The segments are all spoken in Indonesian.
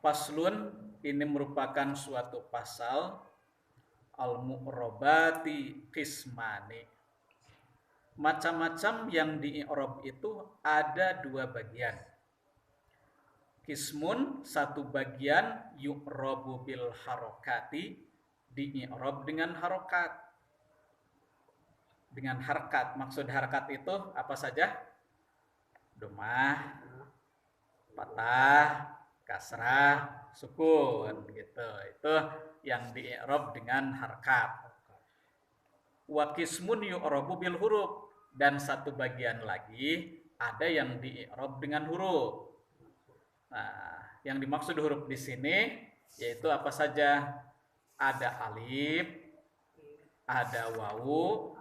Faslun, ini merupakan suatu pasal al-mu'robati qismani. Macam-macam yang di i'rab itu ada dua bagian. Qismun, satu bagian yu'rabu bil harokati, di i'rab dengan harokat. Dengan harkat, maksud harkat itu apa saja? Domah, patah, kasrah, sukun gitu. Itu yang di i'rab dengan harkat. Wa qismun yu'rabu bil huruf, dan satu bagian lagi ada yang di i'rab dengan huruf. Nah, yang dimaksud huruf di sini yaitu apa saja? Ada alif, ada wawu,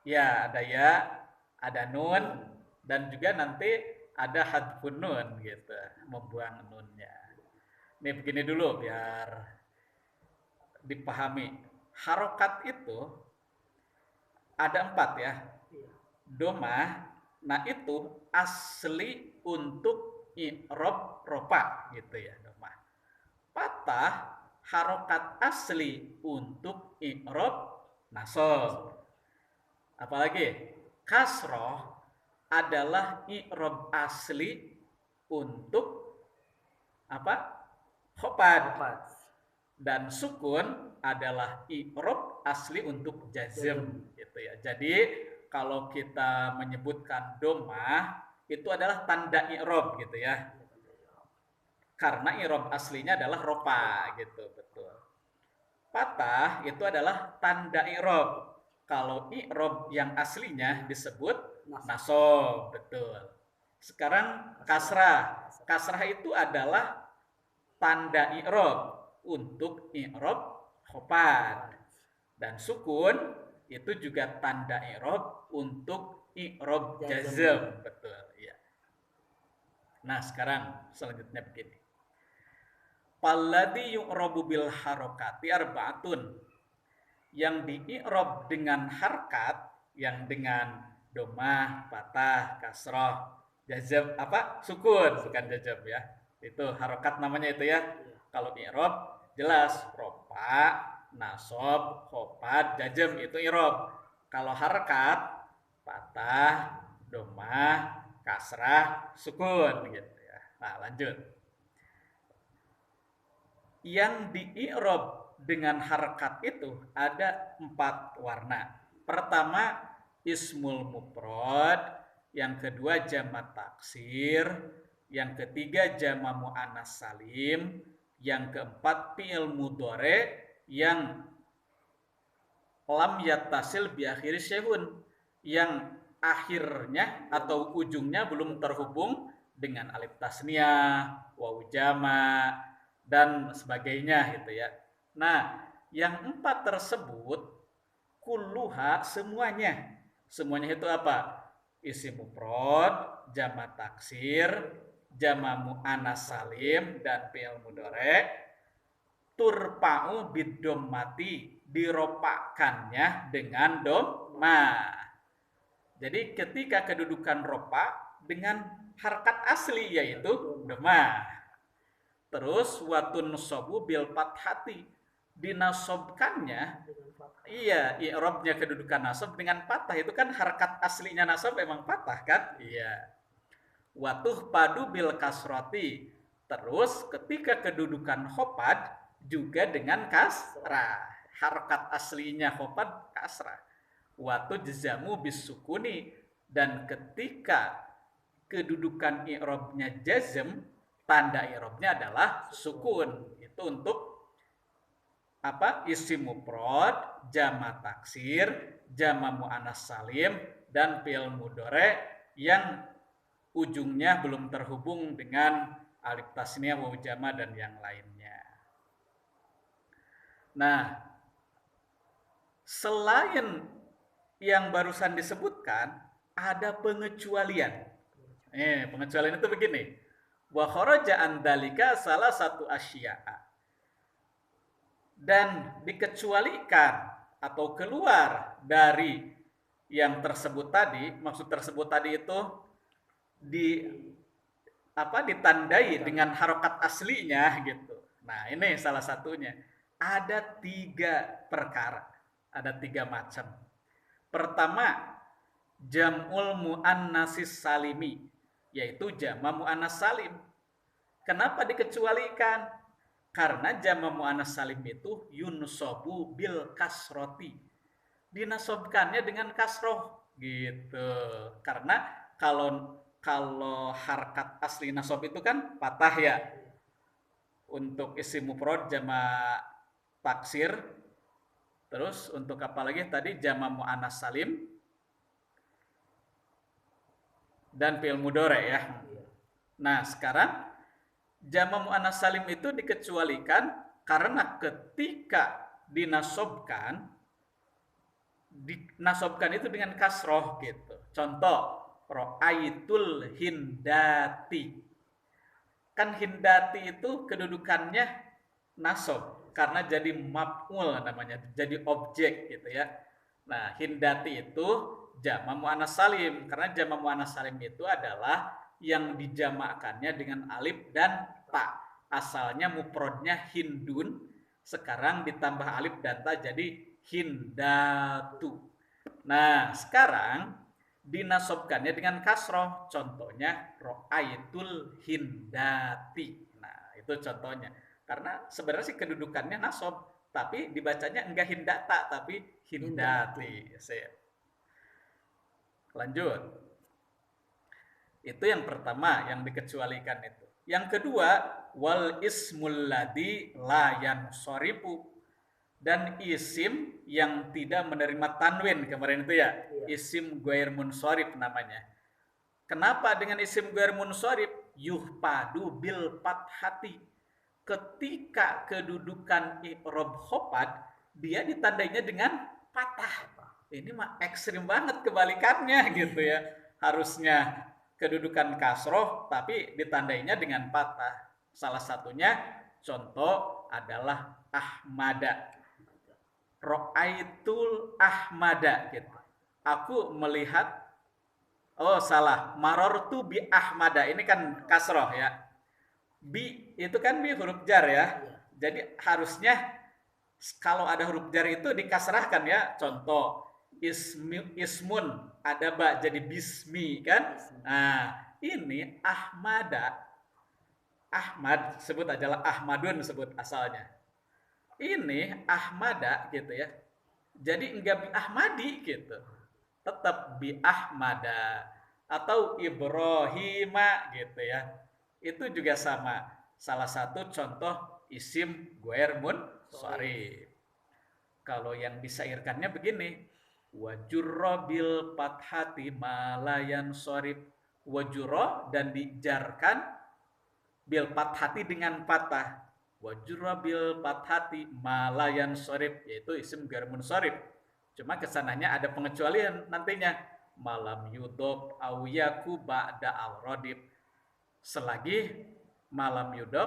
ya ada ya, ada nun, dan juga nanti ada hadfun nun gitu, membuang nunnya. Ini begini dulu biar dipahami. Harokat itu ada 4 ya. Domah, nah itu asli untuk i'rab rofa gitu ya, domah. Patah, harokat asli untuk i'rab nasab. Apalagi kasroh adalah i'rab asli untuk apa? Khofad. Dan sukun adalah i'rab asli untuk jazm gitu ya. Jadi kalau kita menyebutkan domah itu adalah tanda i'rab gitu ya. Karena i'rab aslinya adalah rofa gitu, betul. Patah itu adalah tanda i'rab. Kalau i'rab yang aslinya disebut nasab, betul. Sekarang kasrah. Kasrah itu adalah tanda i'rab untuk i'rab khofad. Dan sukun itu juga tanda i'rab untuk i'rab jazm, betul ya. Nah, sekarang selanjutnya begini. Palladhi yu'rabu bil harokati arba'atun. Yang di i'rab dengan harkat, yang dengan domah, patah, kasroh, jazm, sukun, bukan jazm ya. Itu harokat namanya itu ya. Kalau i'rab jelas rofa, nasab, khofad, jazm itu i'rab. Kalau harkat patah, domah, kasrah, sukun gitu ya. Nah, lanjut. Yang di i'rab dengan harkat itu ada 4 warna. Pertama ismul mufrad, yang kedua jamak taksir, yang ketiga jamak muannas salim, yang keempat fi'il mudhari yang lam yattasil bi akhiri syai'un, yang akhirnya atau ujungnya belum terhubung dengan alif tasniyah, wawu jamak, dan sebagainya gitu ya. Nah, yang 4 tersebut kulluha semuanya. Semuanya itu apa? Isim mufrad, jamak taksir, jamak muannas salim, dan fi'il mudhari turfa'u biddommati, diropakannya dengan domma. Jadi ketika kedudukan ropa dengan harkat asli yaitu domma. Terus watun sobu bil fathati, dinasobkannya, iya, i'rabnya kedudukan nasab dengan patah, itu kan harkat aslinya nasab emang patah kan? Iya. Watuh padu bil kasroti, terus ketika kedudukan khofad juga dengan kasrah, harkat aslinya khofad kasrah. Watu jazamu bis sukuni, dan ketika kedudukan i'rabnya jazm, tanda i'rabnya adalah sukun. Itu untuk isim mufrad, jamak taksir, jamak muannas salim, dan fi'il mudhari yang ujungnya belum terhubung dengan alif tasniyah, wawu jamak, dan yang lainnya. Nah, selain yang barusan disebutkan ada pengecualian. Pengecualian itu begini. Wa kharaja an dalika salah satu asya'a, dan dikecualikan atau keluar dari yang tersebut tadi. Maksud tersebut tadi itu ditandai dengan harokat aslinya gitu. Nah, ini salah satunya. Ada 3 perkara, ada 3 macam. Pertama, jam'ul mu'annasis salimi, yaitu jama' mu'annas salim. Kenapa dikecualikan? Karena jama' mu'annas salim itu yunsobu bil kasroti, dinasobkannya dengan kasroh gitu. Karena kalau kalau harkat asli nasob itu kan patah ya. Untuk isim mufrad jama' taksir. Terus untuk apa lagi tadi, jama' mu'annas salim dan fi'il mudhari ya. Nah, sekarang jama' mu'annas salim itu dikecualikan karena ketika dinasobkan itu dengan kasroh gitu. Contoh, ro'aitul hindati. Kan hindati itu kedudukannya nasob karena jadi maf'ul namanya, jadi objek gitu ya. Nah, hindati itu jama' mu'annas salim, karena jama' mu'annas salim itu adalah yang dijamakkannya dengan alif dan ta. Asalnya mufradnya hindun, sekarang ditambah alif dan ta jadi hindatu. Nah, sekarang dinasobkannya dengan kasroh. Contohnya ro'aitul hindati. Nah, itu contohnya. Karena sebenarnya sih kedudukannya nasob, tapi dibacanya enggak hindata, tapi hindati. Lanjut. Itu yang pertama yang dikecualikan itu. Yang kedua, wal ismul ladzi la yansarifu, dan isim yang tidak menerima tanwin kemarin itu ya. Isim ghair munsharif namanya. Kenapa dengan isim ghair munsharif? Yuhpadu bil fathati. Ketika kedudukan i'rab khafad, dia ditandainya dengan patah. Ini mah ekstrim banget kebalikannya gitu ya. Harusnya kedudukan kasroh tapi ditandainya dengan patah. Salah satunya contoh adalah ahmada. Ro'aitul ahmada gitu. Aku melihat, oh salah, marortu bi ahmada, ini kan kasroh ya. Bi itu kan bi huruf jar ya. Jadi harusnya kalau ada huruf jar itu dikasrahkan ya. Contoh, ismun ada ba jadi bismi kan. Nah, ini ahmada, Ahmad sebut adalah Ahmadun sebut asalnya. Ini ahmada gitu ya. Jadi enggak bi ahmadi gitu. Tetap bi ahmada atau Ibrahima gitu ya. Itu juga sama. Salah satu contoh isim ghair munsharif. Kalau yang disairkannya begini, wajurra bil fathati malayan sorib. Wajurra dan dijarkan bil fathati dengan patah. Wajurra bil fathati malayan sorib, yaitu isim ghair munsharif. Cuma kesananya ada pengecualian nantinya. Malam yudob awiyaku ba'da al-rodib. Selagi malam yudob,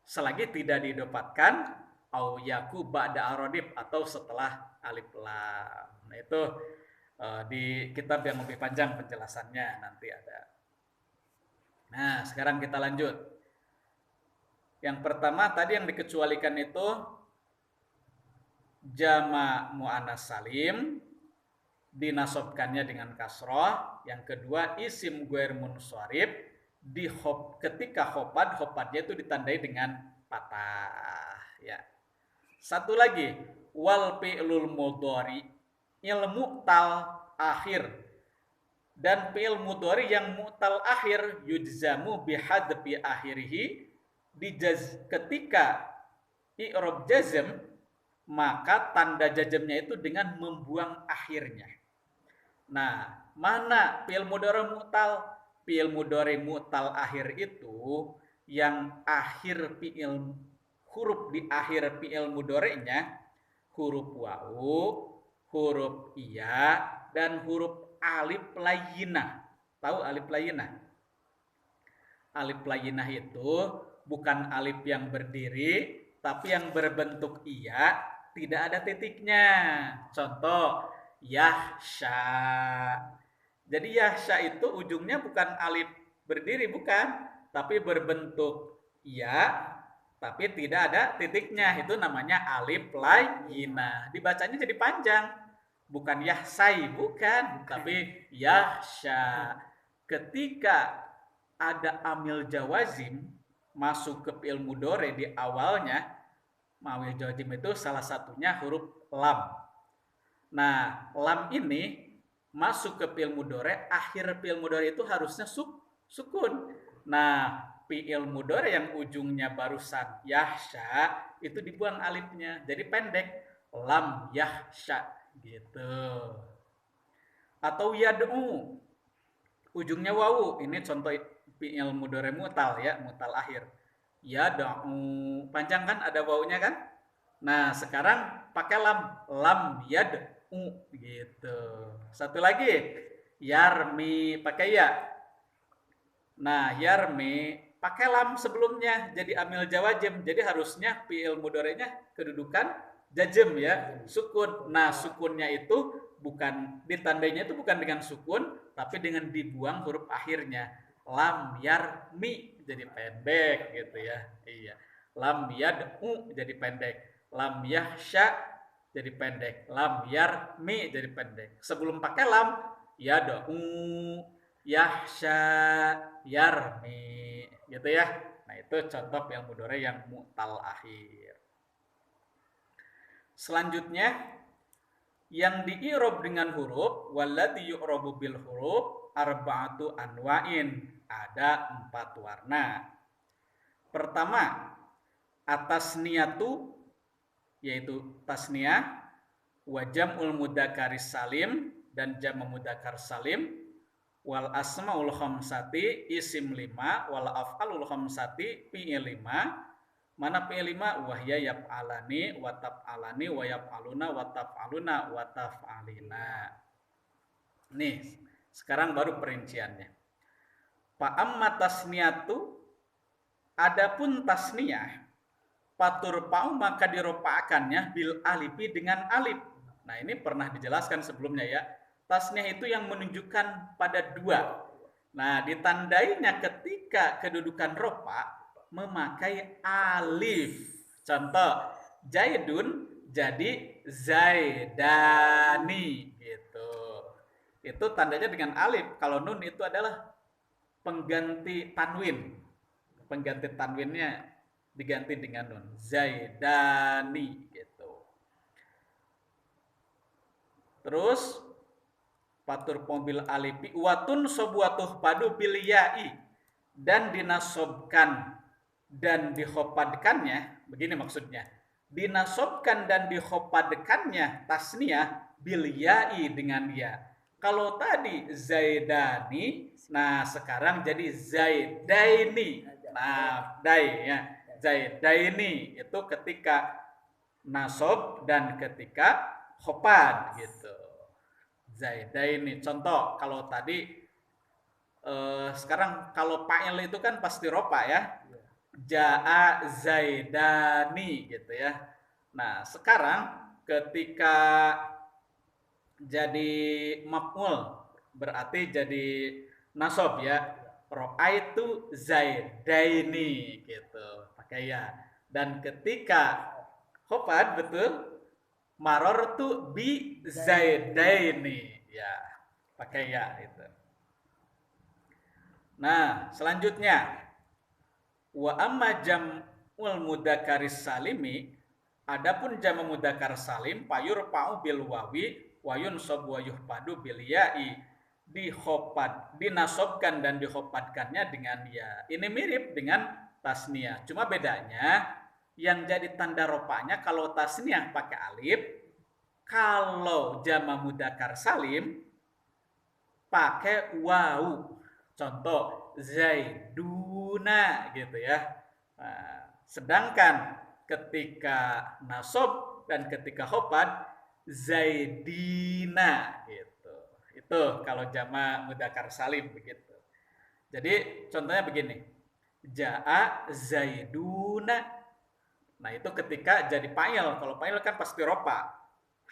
selagi tidak didapatkan au yaku ba'da arodib, atau setelah alif lam. Nah, itu di kitab yang lebih panjang penjelasannya nanti ada. Nah, sekarang kita lanjut. Yang pertama tadi yang dikecualikan itu jama' mu'annas salim, dinasobkannya dengan kasroh. Yang kedua, isim ghair munsharif, ketika khopadnya itu ditandai dengan patah ya. Satu lagi, wal fi'lul mudhari il mu'tal akhir, dan fi'il mudhari yang mu'tal akhir yujzamu bihadfi akhirihi, ketika i'rab jazm maka tanda jazmnya itu dengan membuang akhirnya. Nah, mana fi'il mudhari mu'tal? Fi'il mudhari mu'tal akhir itu yang akhir fi'il, huruf di akhir fi'il mudhari'nya huruf wawu, huruf iya, dan huruf alif layyinah. Tahu alif layyinah? Alif layyinah itu bukan alif yang berdiri, tapi yang berbentuk iya, tidak ada titiknya. Contoh, yahsya. Jadi yahsya itu ujungnya bukan alif berdiri, bukan, tapi berbentuk ya, tapi tidak ada titiknya. Itu namanya alif layyinah. Dibacanya jadi panjang. Bukan yahsai, bukan, tapi yahsya. Ketika ada amil jawazim masuk ke fi'il mudhari di awalnya, amil jawazim itu salah satunya huruf lam. Nah, lam ini masuk ke fi'il mudhari, akhir fi'il mudhari itu harusnya sukun. Nah, fi'il mudhari yang ujungnya barusan yahsya itu dibuang alifnya, jadi pendek, lam yahsya gitu. Atau yad'u, ujungnya wawu, ini contoh fi'il mudhari mutal ya, mutal akhir. Yad'u, panjang kan, ada wawunya kan? Nah, sekarang pakai lam yad'u gitu. Satu lagi, yarmi, pakai ya. Nah, yarmi pakai lam sebelumnya, jadi amil jawazim. Jadi harusnya fi'il mudhari'nya kedudukan jazm ya, sukun. Nah, sukunnya itu bukan ditandainya itu bukan dengan sukun, tapi dengan dibuang huruf akhirnya. Lam yarmi jadi pendek gitu ya. Iya. Lam yad'u jadi pendek. Lam yahsya jadi pendek. Lam yarmi jadi pendek. Sebelum pakai lam, yad'u, yahsya, yarmi gitu ya. Nah, itu contoh fi'il mudhari yang mu'tal akhir. Selanjutnya yang di-i'rab dengan huruf, walladzi yu'rabu bil huruf arba'atu anwa'in, ada 4 warna. Pertama, atasniyatu, yaitu tasniyah, wa jam'ul mudzakkar salim, dan jam' mudzakkar salim, wal asmaul khamsati isim 5, wal af'alul khamsati fi'il 5. Mana fi'il 5? Wahya yaf'alani wa taf'alani wa yaf'aluna wa taf'aluna wa taf'alina. Nih, sekarang baru perinciannya. Fa amma tasniyatu, adapun tasniyah, patur pa'u maka diropaakannya bil alifi dengan alif. Nah, ini pernah dijelaskan sebelumnya ya. Tasniyah itu yang menunjukkan pada dua. Nah, ditandainya ketika kedudukan ropa memakai alif. Contoh, Zaidun jadi Zaidani gitu. Itu tandanya dengan alif. Kalau nun itu adalah pengganti tanwin. Pengganti tanwinnya diganti dengan nun. Zaidani gitu. Terus patur mobil alifi watun sobuatuh padu biliyai, dan dinasobkan dan dihopadkannya, begini maksudnya, dinasobkan dan dihopadkannya tasniyah bilyai dengan ya. Kalau tadi Zaidani, nah sekarang jadi Zaidaini. Nah, dai ya, Zaidaini itu ketika nasob dan ketika hopad gitu. Zaidaini. Contoh, kalau tadi sekarang kalau fa'il itu kan pasti ropa ya. Ja'a Zaidani gitu ya. Nah, sekarang ketika jadi maf'ul berarti jadi nasab ya. Ra'aitu Zaidaini gitu. Pakai ya. Dan ketika khofad betul, marortu bi Zaidaini ya. Pakai ya itu. Nah, selanjutnya wa amma jam'ul mudzakkaris salimi, adapun jam' mudzakkar salim payur pa'u bil wawi wa yunsab wa yuhpadu bil ya'i, dinasobkan dan dihopadkannya dengan ya. Ini mirip dengan tasniyah, cuma bedanya yang jadi tanda ropanya kalau tasniyah pakai alif, kalau jam' mudzakkar salim pakai wawu. Contoh Zaiduna gitu ya. Nah, sedangkan ketika nasob dan ketika khofad Zaidina gitu. Itu kalau jama' mudzakkar salim begitu. Jadi contohnya begini. Ja'a Zaiduna. Nah, itu ketika jadi fa'il. Kalau fa'il kan pasti ropa.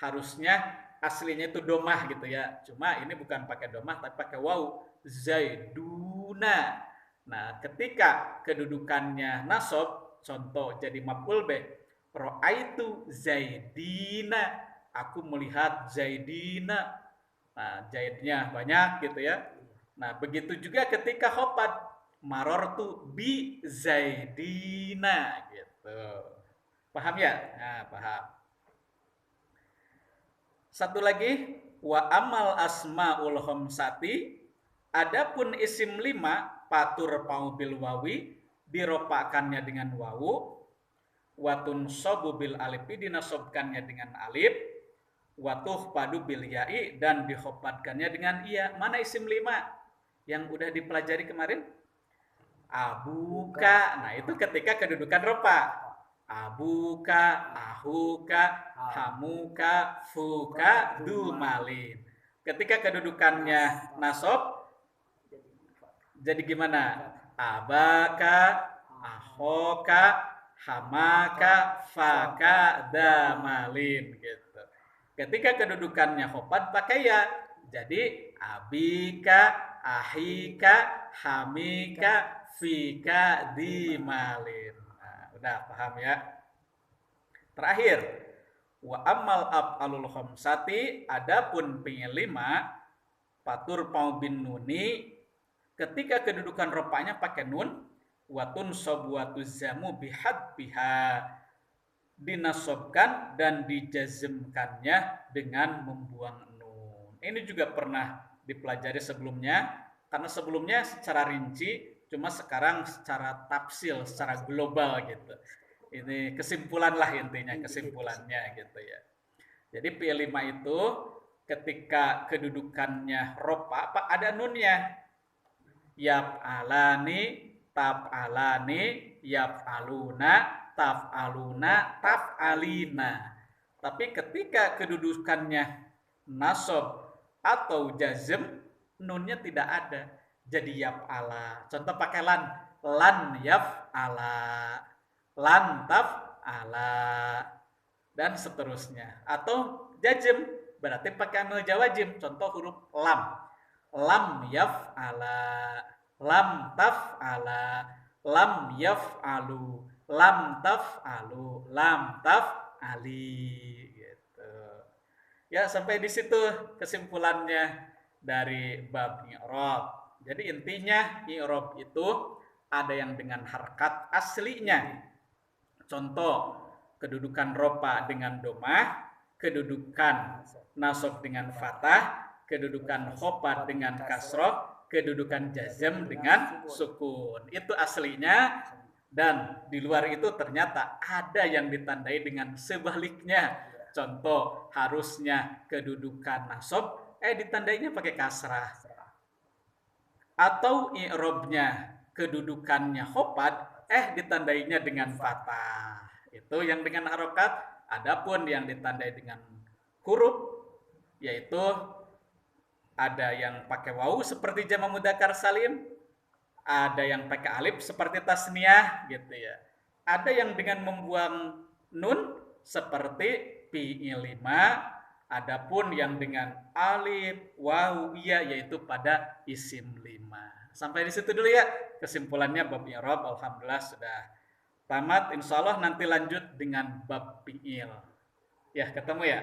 Harusnya aslinya itu domah gitu ya. Cuma ini bukan pakai domah tapi pakai wawu. Zaiduna. Nah, ketika kedudukannya nasab, contoh jadi maf'ul bih, ra'aitu zaidina, aku melihat zaidina. Nah, zaidnya banyak gitu ya. Nah, begitu juga ketika khofad, marortu bi zaidina gitu. Paham ya? Nah, paham. Satu lagi, wa amal asmaul khamsati, adapun isim 5 patur pau bil wawi, diropakannya dengan wawu, watun sobu bil alifi, dinasobkannya dengan alif, watuh padu bil ya'i, dan dikhofatkannya dengan iya. Mana isim 5 yang udah dipelajari kemarin? Abuka. Nah, itu ketika kedudukan ropa. Abuka, ahuka, hamuka, fuka, dumalin. Ketika kedudukannya nasob, jadi gimana? Abaka, ahoka, hamaka, faka, damalin gitu. Ketika kedudukannya khofad pakai ya. Jadi abika, ahika, hamika, fika, dimalin. Nah, udah paham ya? Terakhir, wa amal af'alul khamsati, adapun fi'il 5 patur pau bin nuni, ketika kedudukan ropanya pakai nun, watun sobuatu zamu bihadbiha, dinasobkan dan dijazmkannya dengan membuang nun. Ini juga pernah dipelajari sebelumnya, karena sebelumnya secara rinci, cuma sekarang secara tafsil, secara global gitu. Ini kesimpulan lah intinya, kesimpulannya gitu ya. Jadi P5 itu ketika kedudukannya ropa, apa ada nunnya. Yaf'alani, taf'alani, yaf'aluna, taf'aluna, taf'alina. Tapi ketika kedudukannya nasab atau jazm, nunnya tidak ada. Jadi yaf'ala. Contoh pakai lan yaf'ala, lan taf'ala, dan seterusnya. Atau jazm, berarti pakai amil jawazim. Contoh huruf lam yaf'ala, lam taf'ala, lam yaf'alu, lam taf'alu, lam taf'ali gitu. Ya, sampai di situ kesimpulannya dari bab i'rab. Jadi intinya i'rab itu ada yang dengan harkat aslinya. Contoh, kedudukan ropa dengan domah, kedudukan nasab dengan fathah, kedudukan khofad dengan kasroh, kedudukan jazm dengan sukun. Itu aslinya, dan di luar itu ternyata ada yang ditandai dengan sebaliknya. Contoh, harusnya kedudukan nasab ditandainya pakai kasrah. Atau i'robnya kedudukannya khofad ditandainya dengan fathah. Itu yang dengan harokat. Adapun yang ditandai dengan huruf, yaitu ada yang pakai wawu seperti jamak mudzakkar salim, ada yang pakai alif seperti tasniyah gitu ya. Ada yang dengan membuang nun seperti fi'il 5, adapun yang dengan alif, wawu, ya yaitu pada isim 5. Sampai di situ dulu ya kesimpulannya bab i'rab. Alhamdulillah sudah tamat. Insyaallah nanti lanjut dengan bab fi'il. Ya, ketemu ya.